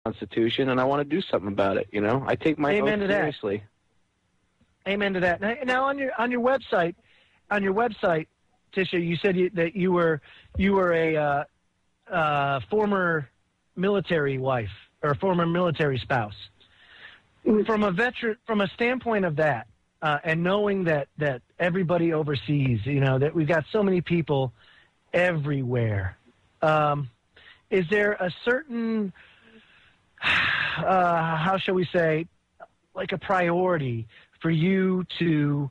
Constitution, and I want to do something about it. I take my oath seriously. Amen to that. Now on your website, Tisha, you said that you were a former military wife or former military spouse. From a standpoint of that, and knowing that everybody overseas, that we've got so many people everywhere, is there a certain, how shall we say, like a priority for you to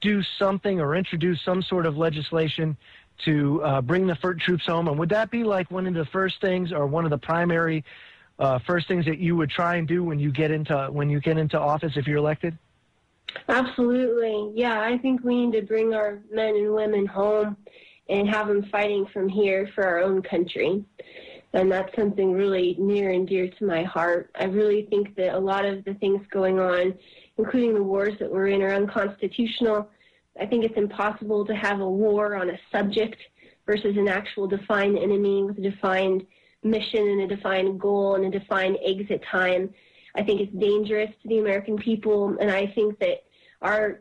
do something or introduce some sort of legislation to bring the troops home? And would that be like one of the first things or one of the primary first things that you would try and do when you get into office if you're elected? Absolutely. Yeah, I think we need to bring our men and women home and have them fighting from here for our own country. And that's something really near and dear to my heart. I really think that a lot of the things going on, including the wars that we're in, are unconstitutional. I think it's impossible to have a war on a subject versus an actual defined enemy with a defined mission and a defined goal and a defined exit time. I think it's dangerous to the American people, and I think that our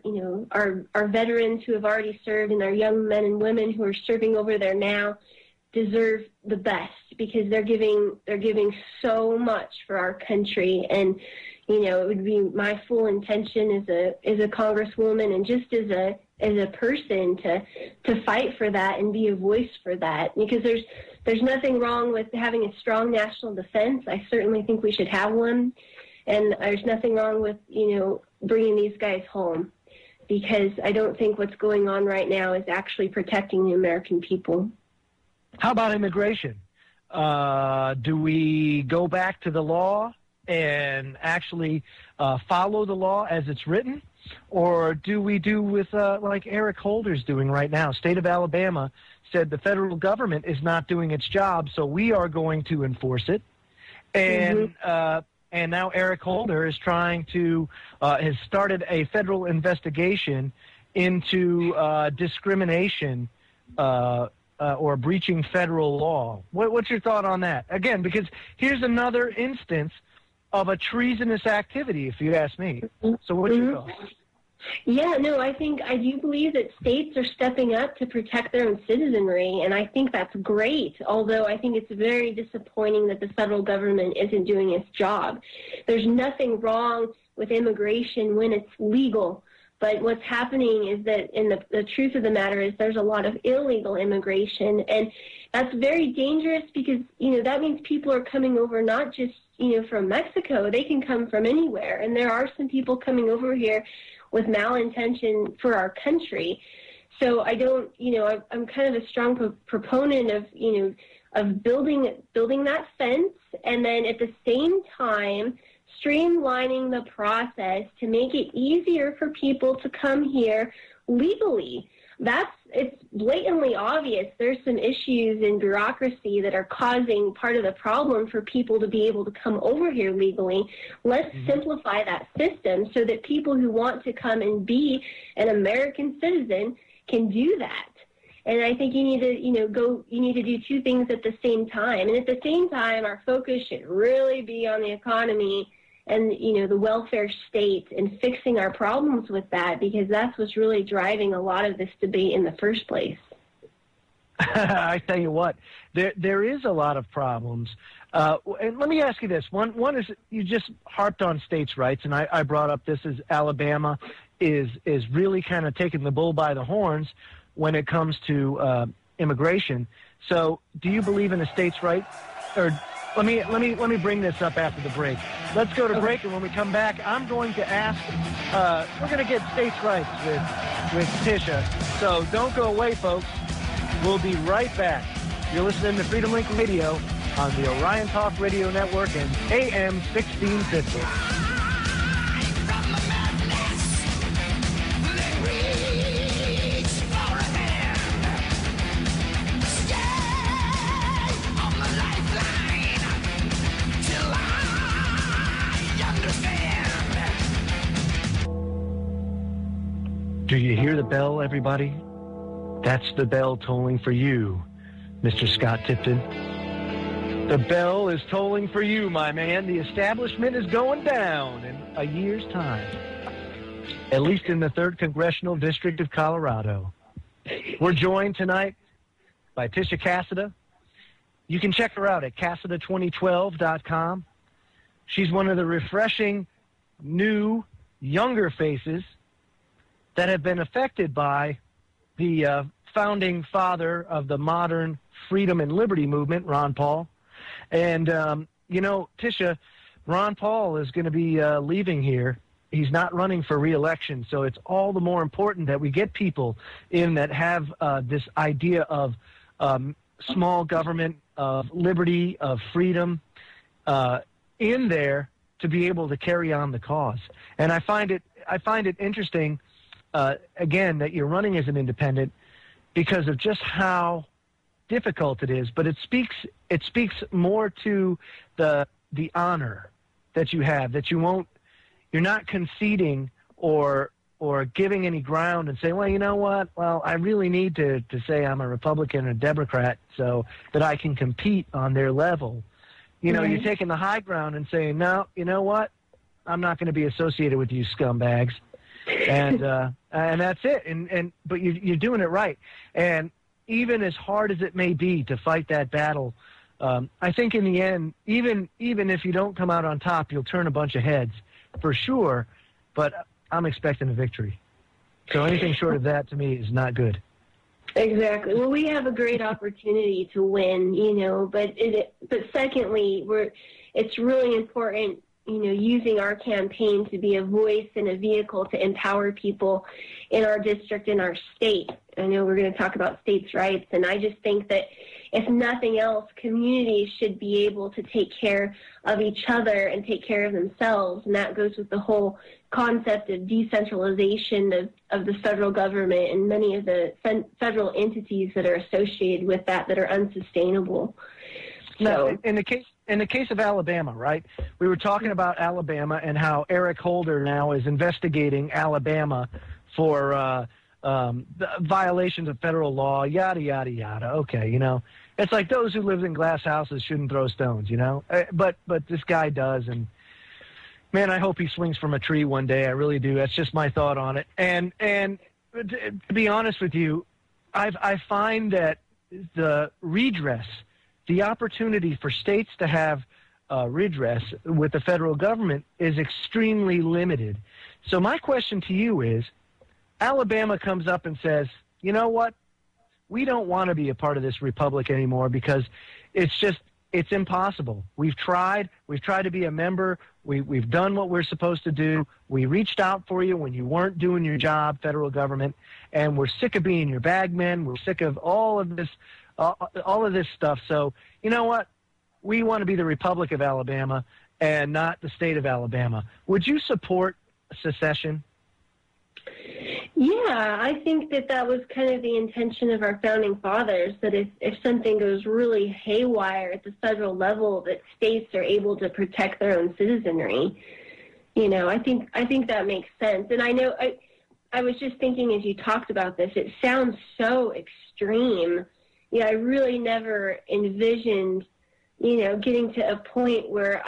veterans who have already served and our young men and women who are serving over there now deserve the best, because they're giving so much for our country. And it would be my full intention as a congresswoman and just as a person to fight for that and be a voice for that, because there's nothing wrong with having a strong national defense. I certainly think we should have one, and there's nothing wrong with bringing these guys home, because I don't think what's going on right now is actually protecting the American people. How about immigration? Do we go back to the law and actually follow the law as it's written? Or do we do with like Eric Holder's doing right now? State of Alabama said the federal government is not doing its job, so we are going to enforce it. And and now Eric Holder is trying to has started a federal investigation into discrimination or breaching federal law. What's your thought on that? Again, because here's another instance of a treasonous activity, if you ask me. So what's your thought? Yeah, no, I do believe that states are stepping up to protect their own citizenry, and I think that's great, although I think it's very disappointing that the federal government isn't doing its job. There's nothing wrong with immigration when it's legal, but what's happening is that, the truth of the matter is, there's a lot of illegal immigration, and that's very dangerous because, that means people are coming over not just, from Mexico. They can come from anywhere, and there are some people coming over here with malintention for our country. So I don't, I'm kind of a strong proponent of building that fence, and then at the same time streamlining the process to make it easier for people to come here legally. It's blatantly obvious there's some issues in bureaucracy that are causing part of the problem for people to be able to come over here legally. Let's simplify that system so that people who want to come and be an American citizen can do that. And I think you need to do two things at the same time. And at the same time, our focus should really be on the economy and, the welfare state and fixing our problems with that, because that's what's really driving a lot of this debate in the first place. I tell you what, there is a lot of problems. And let me ask you this. One is, you just harped on states' rights, and I brought up this as Alabama is really kind of taking the bull by the horns when it comes to immigration. So do you believe in a states' right? Or let me bring this up after the break. Let's go to break, and when we come back, I'm going to ask, we're going to get states' rights with Tisha. So don't go away, folks. We'll be right back. You're listening to Freedom Link Radio on the Orion Talk Radio Network and AM 1650. Do you hear the bell, everybody? That's the bell tolling for you, Mr. Scott Tipton. The bell is tolling for you, my man. The establishment is going down in a year's time, at least in the 3rd Congressional District of Colorado. We're joined tonight by Tisha Casida. You can check her out at Casida2012.com. She's one of the refreshing, new, younger faces that have been affected by the founding father of the modern freedom and liberty movement, Ron Paul. And, Tisha, Ron Paul is going to be leaving here. He's not running for re-election, so it's all the more important that we get people in that have this idea of small government, of liberty, of freedom in there to be able to carry on the cause. And I find it interesting, again, that you're running as an independent because of just how difficult it is, but it speaks more to the honor that you have, that you're not conceding or giving any ground and saying, well, you know what? Well, I really need to say I'm a Republican or Democrat so that I can compete on their level. You're taking the high ground and saying, no, you know what? I'm not going to be associated with you scumbags. And that's it. But you're doing it right. And even as hard as it may be to fight that battle, I think in the end, even if you don't come out on top, you'll turn a bunch of heads for sure. But I'm expecting a victory. So anything short of that to me is not good. Exactly. Well, we have a great opportunity to win, but secondly, it's really important, using our campaign to be a voice and a vehicle to empower people in our district, in our state. I know we're going to talk about states' rights, and I just think that if nothing else, communities should be able to take care of each other and take care of themselves, and that goes with the whole concept of decentralization of the federal government and many of the federal entities that are associated with that are unsustainable. Now, in the case of Alabama, right? We were talking about Alabama and how Eric Holder now is investigating Alabama for violations of federal law, yada, yada, yada. Okay, it's like those who live in glass houses shouldn't throw stones, But this guy does, and man, I hope he swings from a tree one day. I really do. That's just my thought on it. And to be honest with you, I find that the redress, the opportunity for states to have redress with the federal government is extremely limited. So my question to you is, Alabama comes up and says, you know what? We don't want to be a part of this republic anymore because it's impossible. We've tried to be a member. We've done what we're supposed to do. We reached out for you when you weren't doing your job, federal government, and we're sick of being your bagmen. We're sick of all of this stuff. So you know what? We want to be the Republic of Alabama and not the state of Alabama. Would you support secession? Yeah, I think that was kind of the intention of our founding fathers, that if something goes really haywire at the federal level, that states are able to protect their own citizenry. I think that makes sense. And I know I was just thinking as you talked about this, it sounds so extreme. I really never envisioned, getting to a point where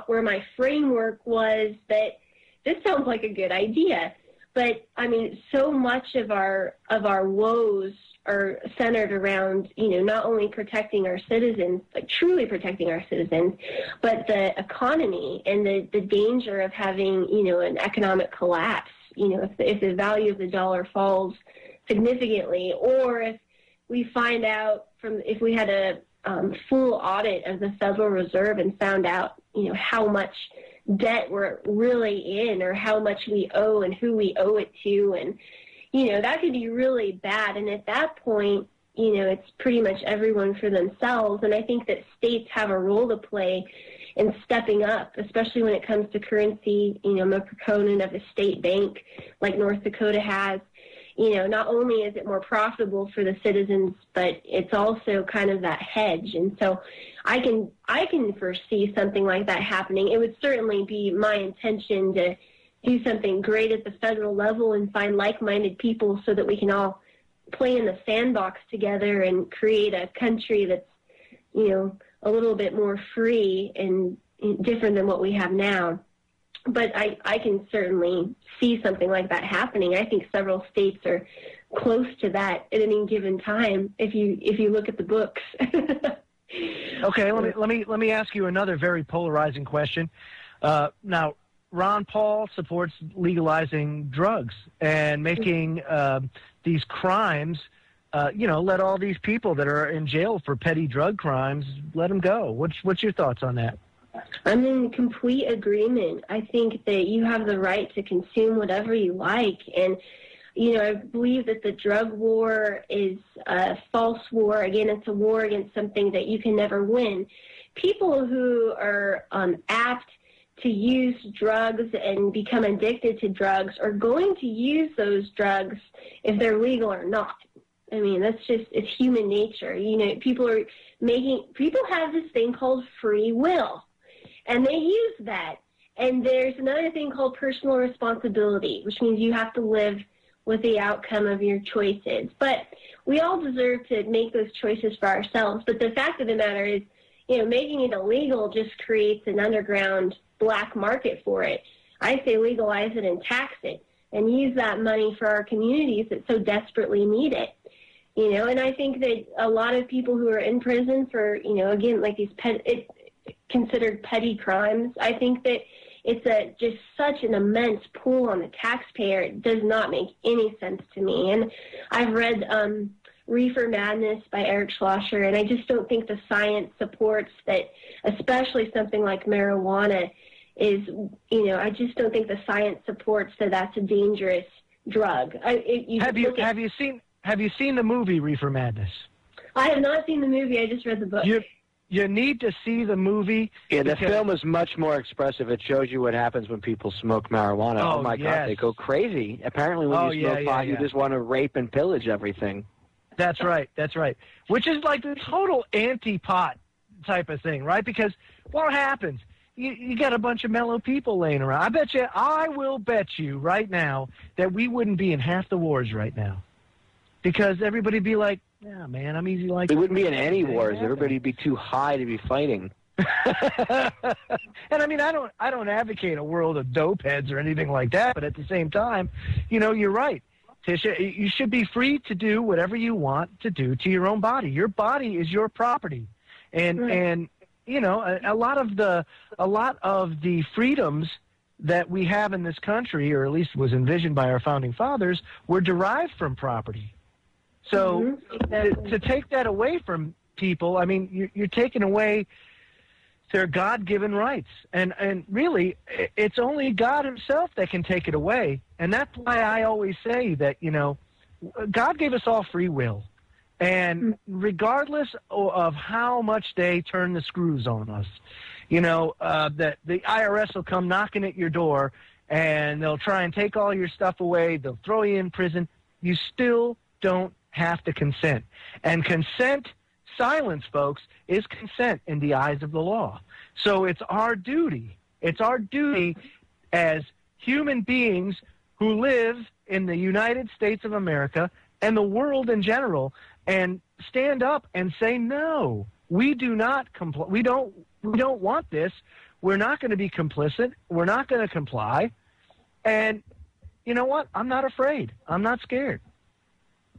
my framework was that this sounds like a good idea. But I mean, so much of our woes are centered around, not only protecting our citizens, like truly protecting our citizens, but the economy and the danger of having, an economic collapse. If the value of the dollar falls significantly, or if we find out if we had a full audit of the Federal Reserve and found out, how much debt we're really in or how much we owe and who we owe it to. And, that could be really bad. And at that point, it's pretty much everyone for themselves. And I think that states have a role to play in stepping up, especially when it comes to currency. I'm a proponent of a state bank like North Dakota has. Not only is it more profitable for the citizens, but it's also kind of that hedge. And so I can foresee something like that happening. It would certainly be my intention to do something great at the federal level and find like-minded people so that we can all play in the sandbox together and create a country that's, a little bit more free and different than what we have now. But I can certainly see something like that happening. I think several states are close to that at any given time if you look at the books. Okay, let me ask you another very polarizing question. Now, Ron Paul supports legalizing drugs and making these crimes. Let all these people that are in jail for petty drug crimes, let them go. What's your thoughts on that? I'm in complete agreement. I think that you have the right to consume whatever you like. And, I believe that the drug war is a false war. Again, it's a war against something that you can never win. People who are apt to use drugs and become addicted to drugs are going to use those drugs if they're legal or not. I mean, it's human nature. People have this thing called free will. And they use that. And there's another thing called personal responsibility, which means you have to live with the outcome of your choices. But we all deserve to make those choices for ourselves. But the fact of the matter is, making it illegal just creates an underground black market for it. I say legalize it and tax it and use that money for our communities that so desperately need it. And I think that a lot of people who are in prison for, again, like these considered petty crimes, I think that it's just such an immense pull on the taxpayer. It does not make any sense to me. And I've read Reefer Madness by Eric Schlosser, and I just don't think the science supports that, especially something like marijuana is, I just don't think the science supports that that's a dangerous drug. Have you seen the movie Reefer Madness? I have not seen the movie. I just read the book. You need to see the movie. Yeah, the film is much more expressive. It shows you what happens when people smoke marijuana. Oh my God, they go crazy. Apparently when you smoke pot, you just want to rape and pillage everything. That's right. Which is like the total anti-pot type of thing, right? Because what happens? You got a bunch of mellow people laying around. I will bet you right now that we wouldn't be in half the wars right now. Because everybody'd be like, yeah, man, I'm easy like that. We wouldn't be in any wars. Everybody'd be too high to be fighting. And I mean, I don't advocate a world of dope heads or anything like that, but at the same time, you're right. Tisha, you should be free to do whatever you want to do to your own body. Your body is your property. And a lot of the freedoms that we have in this country, or at least was envisioned by our founding fathers, were derived from property. So to take that away from people, I mean, you're taking away their God-given rights. And really, it's only God himself that can take it away. And that's why I always say that, God gave us all free will. And regardless of how much they turn the screws on us, that the IRS will come knocking at your door and they'll try and take all your stuff away. They'll throw you in prison. You still don't have to consent. And silence, folks, is consent in the eyes of the law. So it's our duty as human beings who live in the United States of America and the world in general, and stand up and say, no, we do not comply. We don't want this. We're not going to be complicit. We're not going to comply. And you know what? I'm not afraid. I'm not scared.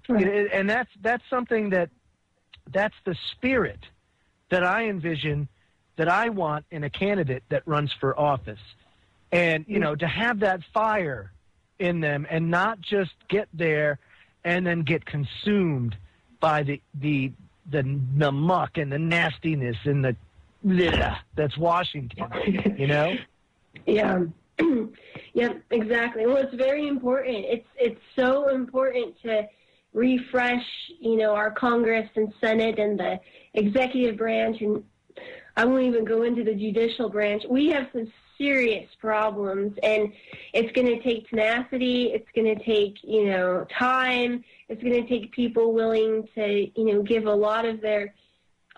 Right. And that's something that's the spirit that I envision, that I want in a candidate that runs for office. And, to have that fire in them and not just get there and then get consumed by the muck and the nastiness and the that's Washington, Yeah. Yeah, exactly. Well, it's very important. It's so important to refresh, our Congress and Senate and the executive branch, and I won't even go into the judicial branch. We have some serious problems, and it's going to take tenacity. It's going to take, time. It's going to take people willing to, give a lot of their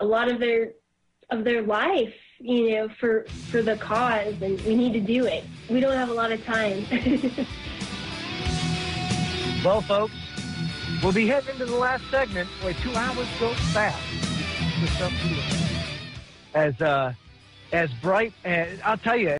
life, for the cause, and we need to do it. We don't have a lot of time. Well, folks, we'll be heading into the last segment. Boy, 2 hours go fast. as bright. And I'll tell you,